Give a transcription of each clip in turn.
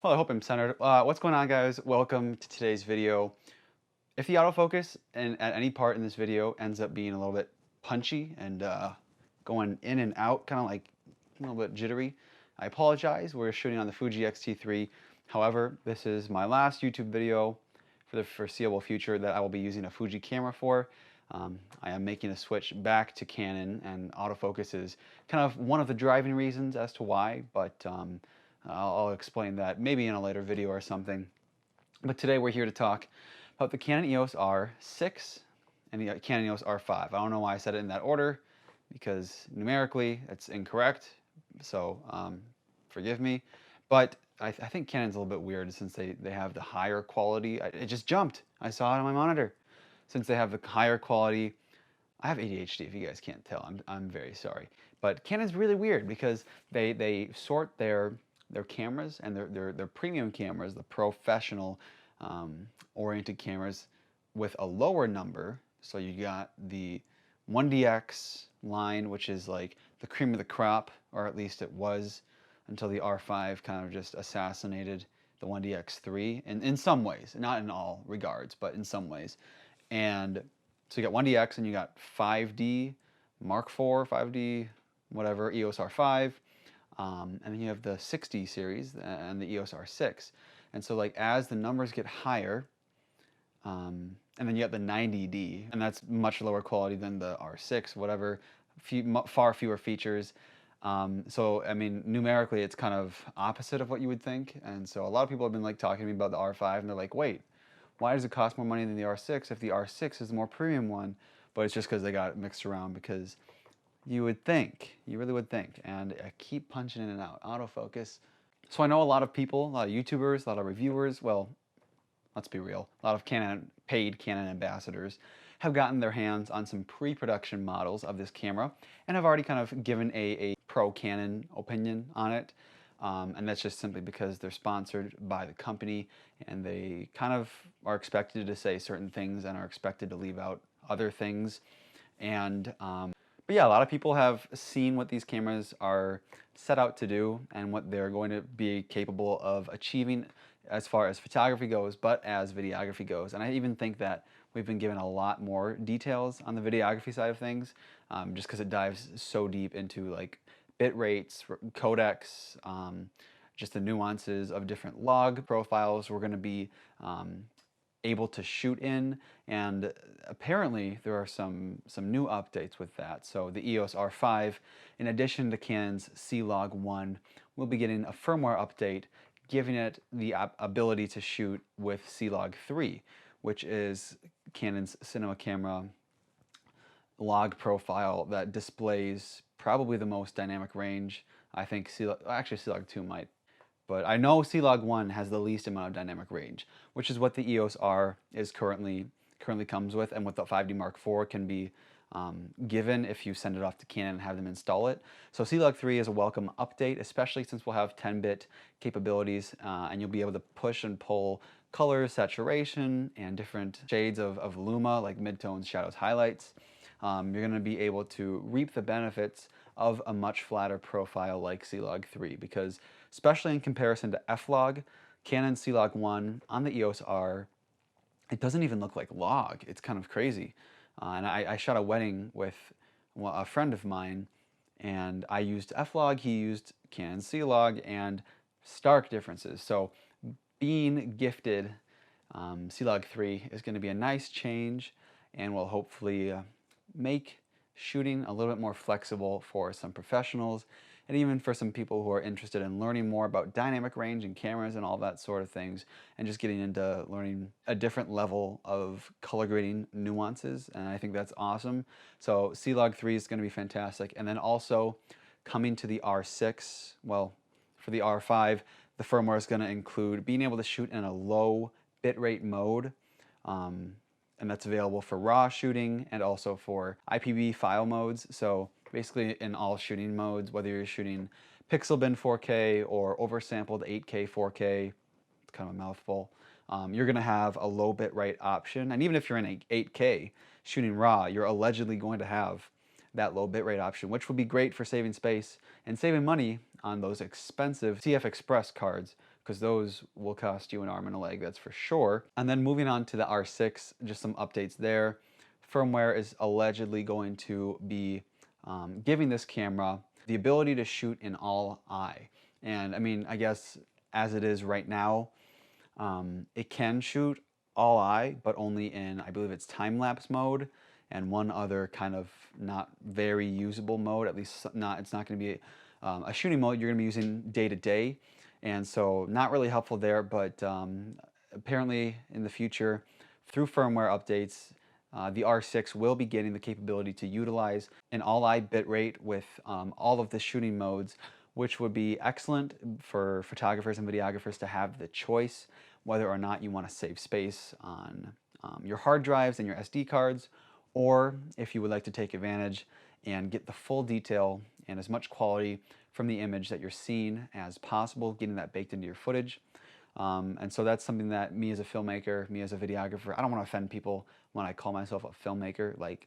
Well, I hope I'm centered. What's going on, guys? Welcome to today's video. If the autofocus at any part in this video ends up being a little bit punchy and going in and out, kind of like a little bit jittery, I apologize. We're shooting on the Fuji X-T3. However, this is my last YouTube video for the foreseeable future that I will be using a Fuji camera for. I am making a switch back to Canon, and autofocus is kind of one of the driving reasons as to why, but I'll explain that maybe in a later video or something. But today we're here to talk about the Canon EOS R6 and the Canon EOS R5. I don't know why I said it in that order, because numerically it's incorrect, so forgive me. But I think Canon's a little bit weird since they have the higher quality. It just jumped. I saw it on my monitor. Since they have the higher quality, I have ADHD if you guys can't tell. I'm very sorry. But Canon's really weird because they sort their cameras and their premium cameras, the professional oriented cameras, with a lower number. So you got the 1DX line, which is like the cream of the crop, or at least it was until the R5 kind of just assassinated the 1DX3 in some ways, not in all regards, but in some ways. And so you got 1DX and you got 5D Mark IV, 5D whatever, EOS R5. And then you have the 60 series and the EOS R6. And so like as the numbers get higher, and then you have the 90D, and that's much lower quality than the R6, whatever, far fewer features. So I mean, numerically, it's kind of opposite of what you would think. And so a lot of people have been like talking to me about the R5, and they're like, wait, why does it cost more money than the R6 if the R6 is the more premium one? But it's just because they got it mixed around, because you would think, you really would think, and I keep punching in and out, autofocus. So I know a lot of people, a lot of YouTubers, a lot of reviewers, well, let's be real, a lot of paid Canon ambassadors have gotten their hands on some pre-production models of this camera and have already kind of given a pro-Canon opinion on it. And that's just simply because they're sponsored by the company and they kind of are expected to say certain things and are expected to leave out other things. And but yeah, a lot of people have seen what these cameras are set out to do and what they're going to be capable of achieving as far as photography goes, but as videography goes. And I even think that we've been given a lot more details on the videography side of things, just because it dives so deep into like bit rates, codecs, just the nuances of different log profiles we're going to be able to shoot in, and apparently there are some new updates with that. So the EOS R5, in addition to Canon's C-Log 1, will be getting a firmware update giving it the ability to shoot with C-Log 3, which is Canon's cinema camera log profile that displays probably the most dynamic range. I think actually C-Log 2 might, but I know C-Log 1 has the least amount of dynamic range, which is what the EOS R is currently comes with, and what the 5D Mark IV can be given if you send it off to Canon and have them install it. So C-Log 3 is a welcome update, especially since we'll have 10-bit capabilities, and you'll be able to push and pull colors, saturation, and different shades of luma, like midtones, shadows, highlights. You're going to be able to reap the benefits of a much flatter profile like C-Log 3, because especially in comparison to F-Log, Canon C-Log 1 on the EOS R, it doesn't even look like log. It's kind of crazy. And I shot a wedding with a friend of mine, and I used F-Log, he used Canon C-Log, and stark differences. So being gifted C-Log 3 is going to be a nice change, and will hopefully make shooting a little bit more flexible for some professionals, and even for some people who are interested in learning more about dynamic range and cameras and all that sort of things, and just getting into learning a different level of color grading nuances. And I think that's awesome. So C-Log 3 is going to be fantastic. And then also coming to the R6, well, for the R5, the firmware is going to include being able to shoot in a low bitrate mode. And that's available for RAW shooting and also for IPB file modes. So basically in all shooting modes, whether you're shooting pixel bin 4K or oversampled 8K 4K, it's kind of a mouthful, you're going to have a low bit rate option. And even if you're in 8K shooting RAW, you're allegedly going to have that low bitrate option, which would be great for saving space and saving money on those expensive TF Express cards because those will cost you an arm and a leg, that's for sure. And then moving on to the R6, just some updates there. Firmware is allegedly going to be giving this camera the ability to shoot in all eye. And I mean, I guess as it is right now, it can shoot all eye, but only in, I believe it's time-lapse mode and one other kind of not very usable mode, at least not, it's not going to be a shooting mode you're going to be using day to day. And so not really helpful there, but apparently in the future, through firmware updates, the R6 will be getting the capability to utilize an all-eye bitrate with all of the shooting modes, which would be excellent for photographers and videographers to have the choice whether or not you want to save space on your hard drives and your SD cards, or if you would like to take advantage and get the full detail and as much quality from the image that you're seeing as possible, getting that baked into your footage. And so that's something that me as a filmmaker, me as a videographer, I don't want to offend people when I call myself a filmmaker. Like,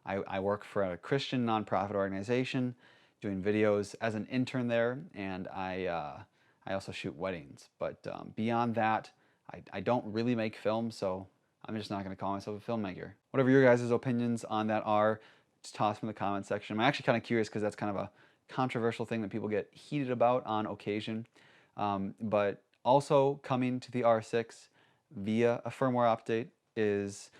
I work for a Christian nonprofit organization doing videos as an intern there, and I also shoot weddings. But beyond that, I don't really make films, so I'm just not going to call myself a filmmaker. Whatever your guys' opinions on that are, just toss them in the comment section. I'm actually kind of curious because that's kind of a controversial thing that people get heated about on occasion. But also coming to the R6 via a firmware update is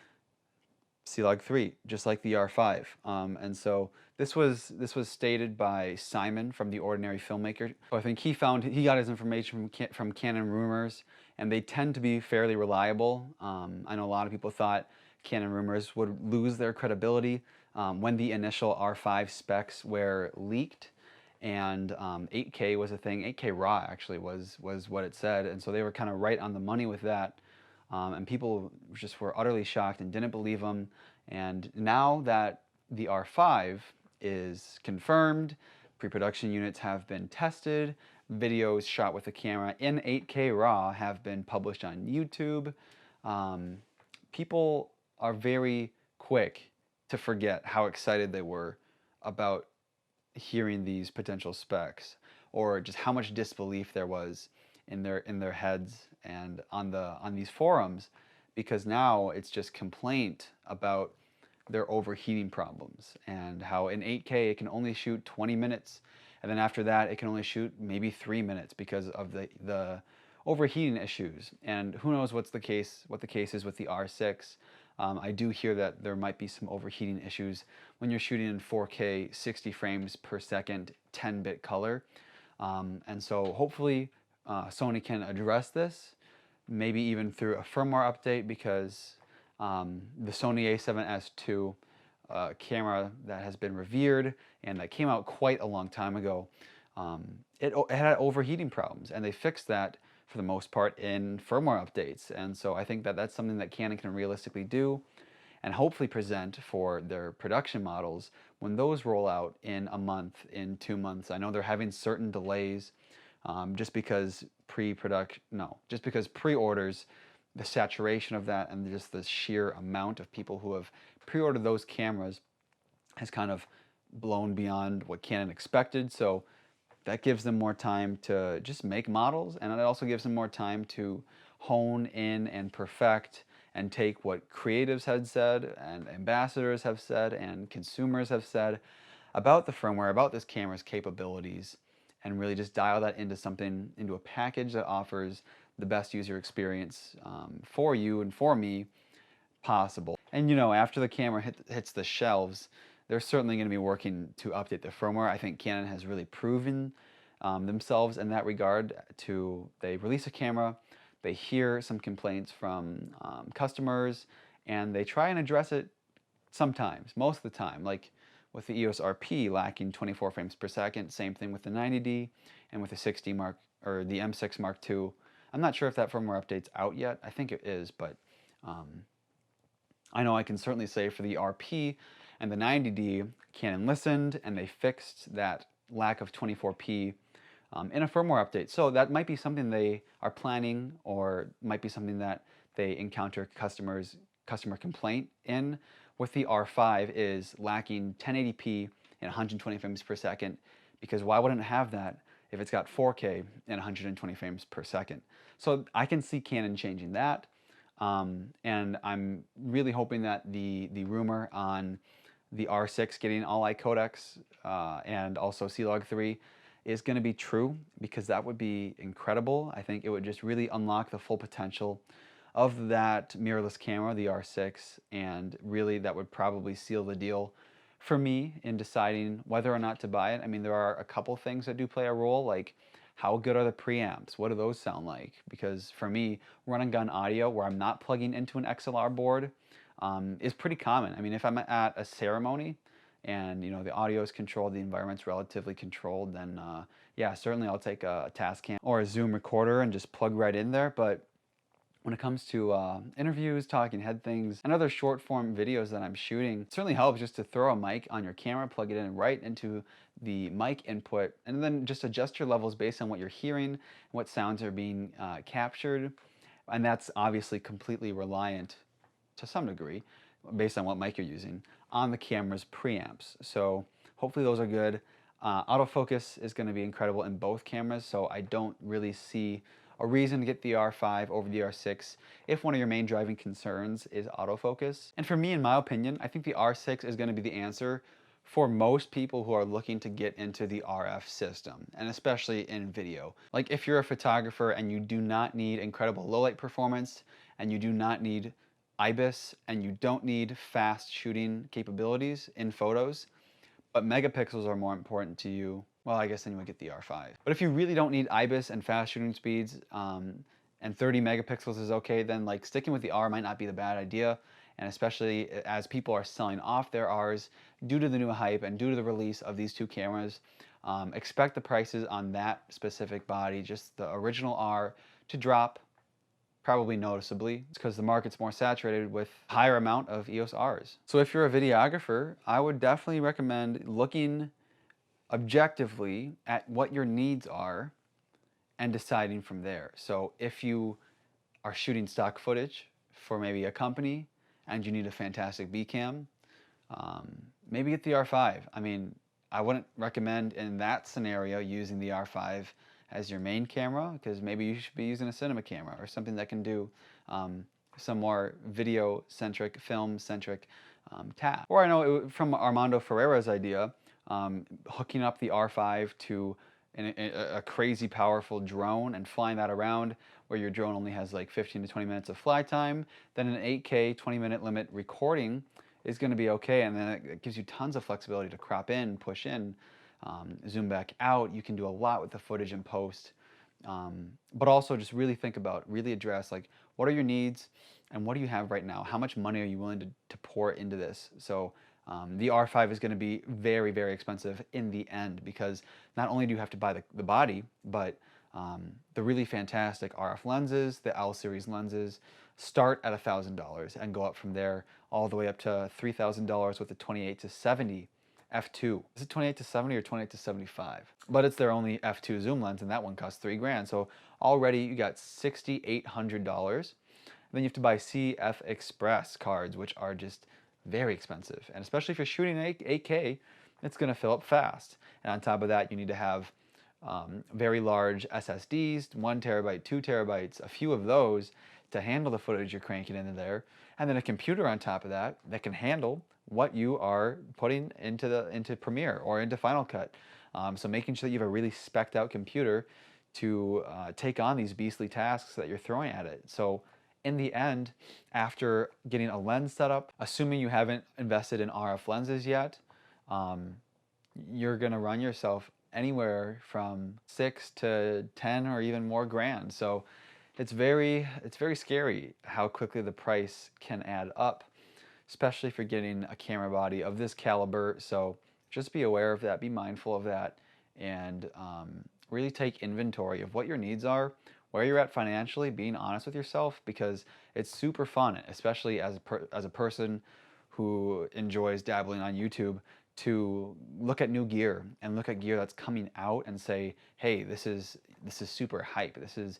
C-Log 3, just like the R5. And so this was stated by Simon from The Ordinary Filmmaker. So I think he got his information from Canon rumors, and they tend to be fairly reliable. I know a lot of people thought Canon rumors would lose their credibility when the initial R5 specs were leaked, and 8K was a thing. 8K RAW actually was what it said, and so they were kind of right on the money with that. And people just were utterly shocked and didn't believe them. And now that the R5 is confirmed, pre-production units have been tested, videos shot with the camera in 8K RAW have been published on YouTube, people are very quick to forget how excited they were about hearing these potential specs, or just how much disbelief there was in their heads and on these forums, because now it's just complaint about their overheating problems and how in 8K it can only shoot 20 minutes, and then after that it can only shoot maybe 3 minutes because of the overheating issues. And who knows what the case is with the R6. I do hear that there might be some overheating issues when you're shooting in 4K 60 frames per second 10-bit color, and so hopefully Sony can address this, maybe even through a firmware update, because the Sony a7S II camera that has been revered and that came out quite a long time ago, it had overheating problems, and they fixed that for the most part in firmware updates. And so I think that that's something that Canon can realistically do and hopefully present for their production models when those roll out in a month, in 2 months. I know they're having certain delays just because pre-orders, the saturation of that and just the sheer amount of people who have pre-ordered those cameras has kind of blown beyond what Canon expected. So that gives them more time to just make models, and it also gives them more time to hone in and perfect and take what creatives had said and ambassadors have said and consumers have said about the firmware, about this camera's capabilities, and really just dial that into a package that offers the best user experience for you and for me possible. And you know, after the camera hits the shelves, they're certainly going to be working to update the firmware. I think Canon has really proven themselves in that regard. They release a camera, they hear some complaints from customers, and they try and address it sometimes, most of the time. Like with the EOS RP lacking 24 frames per second, same thing with the 90D and with the 6D the M6 Mark II. I'm not sure if that firmware update's out yet. I think it is, but I know I can certainly say for the RP and the 90D, Canon listened and they fixed that lack of 24p in a firmware update. So that might be something they are planning, or might be something that they encounter customer complaint in with the R5 is lacking 1080p and 120 frames per second, because why wouldn't it have that if it's got 4K and 120 frames per second. So I can see Canon changing that. And I'm really hoping that the rumor on the R6 getting all-eye codecs and also C-Log 3 is going to be true, because that would be incredible. I think it would just really unlock the full potential of that mirrorless camera, the R6, and really that would probably seal the deal for me in deciding whether or not to buy it. I mean, there are a couple things that do play a role, like how good are the preamps? What do those sound like? Because for me, run and gun audio where I'm not plugging into an XLR board is pretty common. I mean, if I'm at a ceremony and the audio is controlled, the environment's relatively controlled, then yeah, certainly I'll take a Tascam or a Zoom recorder and just plug right in there. But when it comes to interviews, talking head things, and other short form videos that I'm shooting, it certainly helps just to throw a mic on your camera, plug it in right into the mic input, and then just adjust your levels based on what you're hearing, what sounds are being captured. And that's obviously completely reliant to some degree, based on what mic you're using, on the camera's preamps. So hopefully those are good. Autofocus is going to be incredible in both cameras, so I don't really see a reason to get the R5 over the R6 if one of your main driving concerns is autofocus. And for me, in my opinion, I think the R6 is going to be the answer for most people who are looking to get into the RF system, and especially in video. Like if you're a photographer and you do not need incredible low light performance, and you do not need IBIS, and you don't need fast shooting capabilities in photos, but megapixels are more important to you, well, I guess then you would get the R5. But if you really don't need IBIS and fast shooting speeds, and 30 megapixels is okay, then like sticking with the R might not be the bad idea. And especially as people are selling off their Rs due to the new hype and due to the release of these two cameras, expect the prices on that specific body, just the original R, to drop probably noticeably. It's because the market's more saturated with higher amount of EOS Rs. So if you're a videographer, I would definitely recommend looking objectively at what your needs are and deciding from there. So if you are shooting stock footage for maybe a company and you need a fantastic B cam, maybe get the R5. I mean, I wouldn't recommend in that scenario using the R5 as your main camera, because maybe you should be using a cinema camera or something that can do some more video-centric, film-centric tasks. Or I know from Armando Ferreira's idea, hooking up the R5 to a crazy powerful drone and flying that around, where your drone only has like 15 to 20 minutes of fly time, then an 8K 20-minute limit recording is going to be okay, and then it gives you tons of flexibility to crop in, push in, zoom back out. You can do a lot with the footage in post, but also just really think about, really address like what are your needs and what do you have right now? How much money are you willing to pour into this? So the R5 is going to be very, very expensive in the end, because not only do you have to buy the body, but the really fantastic RF lenses, the L series lenses, start at $1,000 and go up from there all the way up to $3,000 with the 28 to 70 f2. Is it 28 to 70 or 28 to 75? But it's their only f2 zoom lens, and that one costs $3,000. So already you got $6,800. Then you have to buy CF Express cards, which are just very expensive. And especially if you're shooting 8K, it's going to fill up fast. And on top of that, you need to have very large SSDs, 1 terabyte, 2 terabytes, a few of those to handle the footage you're cranking into there. And then a computer on top of that that can handle what you are putting into Premiere or into Final Cut. So making sure that you have a really spec'd out computer to take on these beastly tasks that you're throwing at it. So in the end, after getting a lens setup, assuming you haven't invested in RF lenses yet, you're gonna run yourself anywhere from 6 to 10 or even more grand. So it's very scary how quickly the price can add up, especially if you're getting a camera body of this caliber. So just be aware of that, be mindful of that, and really take inventory of what your needs are, where you're at financially, being honest with yourself, because it's super fun, especially as a person who enjoys dabbling on YouTube, to look at new gear and look at gear that's coming out and say, hey, this is super hype. This is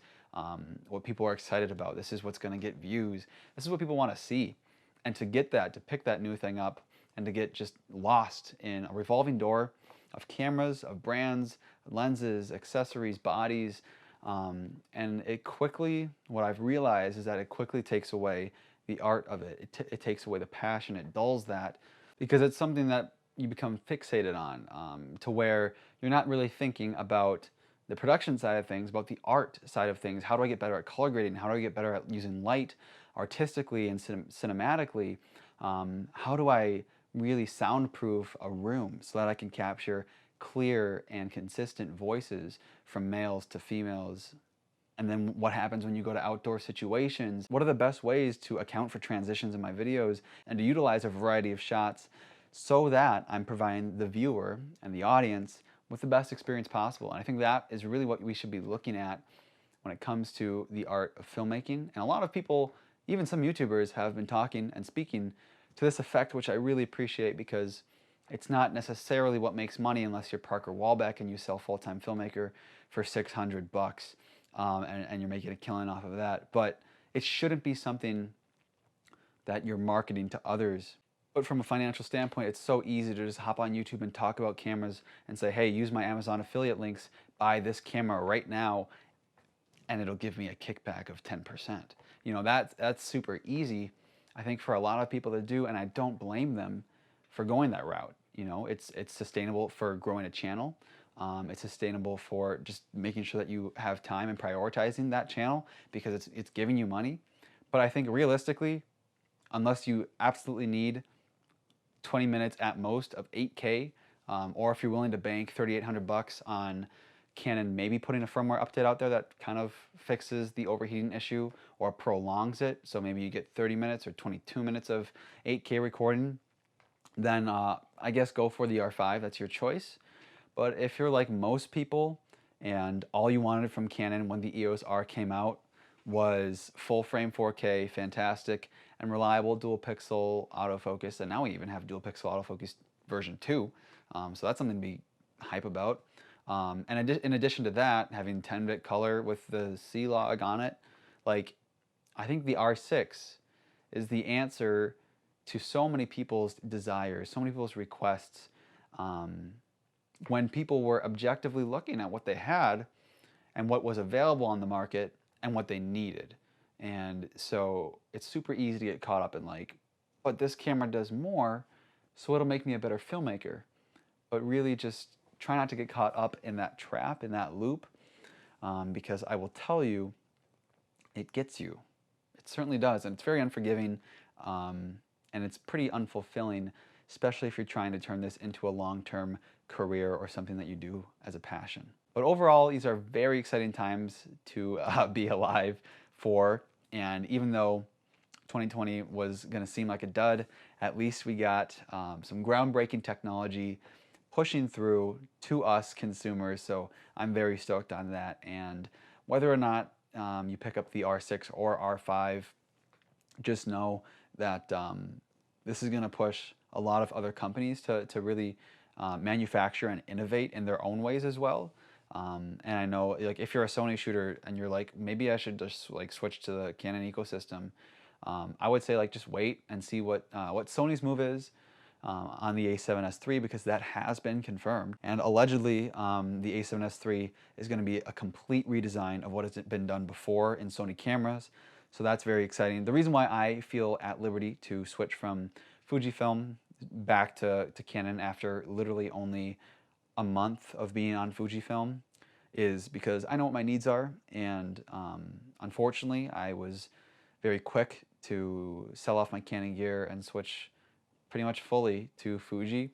what people are excited about. This is what's going to get views. This is what people want to see. And to get that, to pick that new thing up, and to get just lost in a revolving door of cameras, of brands, lenses, accessories, bodies, and it quickly, what I've realized is that it quickly takes away the art of it. It takes away the passion, it dulls that, because it's something that you become fixated on, to where you're not really thinking about the production side of things, about the art side of things. How do I get better at color grading? How do I get better at using light artistically and cinematically? How do I really soundproof a room so that I can capture clear and consistent voices from males to females? And then what happens when you go to outdoor situations? What are the best ways to account for transitions in my videos and to utilize a variety of shots so that I'm providing the viewer and the audience with the best experience possible? And I think that is really what we should be looking at when it comes to the art of filmmaking. And a lot of people, even some YouTubers, have been talking and speaking to this effect, which I really appreciate, because it's not necessarily what makes money unless you're Parker Walbeck and you sell full-time filmmaker for $600, and you're making a killing off of that. But it shouldn't be something that you're marketing to others. But from a financial standpoint, it's so easy to just hop on YouTube and talk about cameras and say, hey, use my Amazon affiliate links, buy this camera right now, and it'll give me a kickback of 10%. You know, that's super easy, I think, for a lot of people to do, and I don't blame them for going that route. You know, it's sustainable for growing a channel. It's sustainable for just making sure that you have time and prioritizing that channel because it's giving you money. But I think realistically, unless you absolutely need 20 minutes at most of 8K, or if you're willing to bank $3,800 on Canon maybe putting a firmware update out there that kind of fixes the overheating issue or prolongs it, so maybe you get 30 minutes or 22 minutes of 8K recording, then I guess go for the R5, that's your choice. But if you're like most people and all you wanted from Canon when the EOS R came out was full frame 4K, fantastic and reliable dual pixel autofocus, and now we even have dual pixel autofocus version 2, so that's something to be hype about. And in addition to that, having 10-bit color with the C-Log on it, like, I think the R6 is the answer to so many people's desires, so many people's requests, when people were objectively looking at what they had and what was available on the market and what they needed. And so it's super easy to get caught up in like, but this camera does more, so it'll make me a better filmmaker. But really just try not to get caught up in that trap, in that loop, because I will tell you, it gets you. It certainly does, and it's very unforgiving, and it's pretty unfulfilling, especially if you're trying to turn this into a long-term career or something that you do as a passion. But overall, these are very exciting times to be alive for, and even though 2020 was going to seem like a dud, at least we got some groundbreaking technology pushing through to us consumers, so I'm very stoked on that. And whether or not you pick up the R6 or R5, just know that this is going to push a lot of other companies to really manufacture and innovate in their own ways as well. And I know, like, if you're a Sony shooter and you're like, maybe I should just like switch to the Canon ecosystem, I would say like just wait and see what Sony's move is on the a7S III, because that has been confirmed. And allegedly, the a7S III is going to be a complete redesign of what has been done before in Sony cameras. So that's very exciting. The reason why I feel at liberty to switch from Fujifilm back to Canon after literally only a month of being on Fujifilm is because I know what my needs are, and unfortunately I was very quick to sell off my Canon gear and switch pretty much fully to Fuji,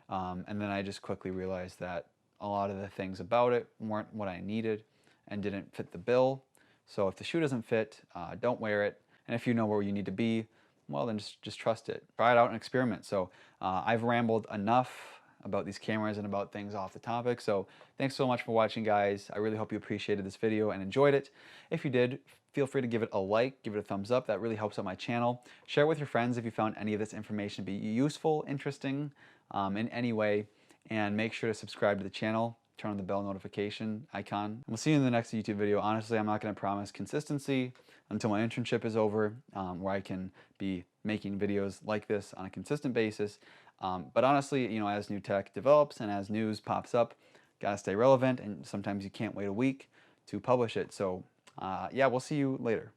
and then I just quickly realized that a lot of the things about it weren't what I needed and didn't fit the bill. So if the shoe doesn't fit, don't wear it, and if you know where you need to be, well, then just trust it. Try it out and experiment. So I've rambled enough about these cameras and about things off the topic. So thanks so much for watching, guys. I really hope you appreciated this video and enjoyed it. If you did, feel free to give it a like, give it a thumbs up. That really helps out my channel. Share it with your friends if you found any of this information to be useful, interesting, in any way. And make sure to subscribe to the channel turn on the bell notification icon. We'll see you in the next YouTube video. Honestly, I'm not going to promise consistency until my internship is over, where I can be making videos like this on a consistent basis. But honestly, you know, as new tech develops and as news pops up, gotta stay relevant, and sometimes you can't wait a week to publish it. So yeah, we'll see you later.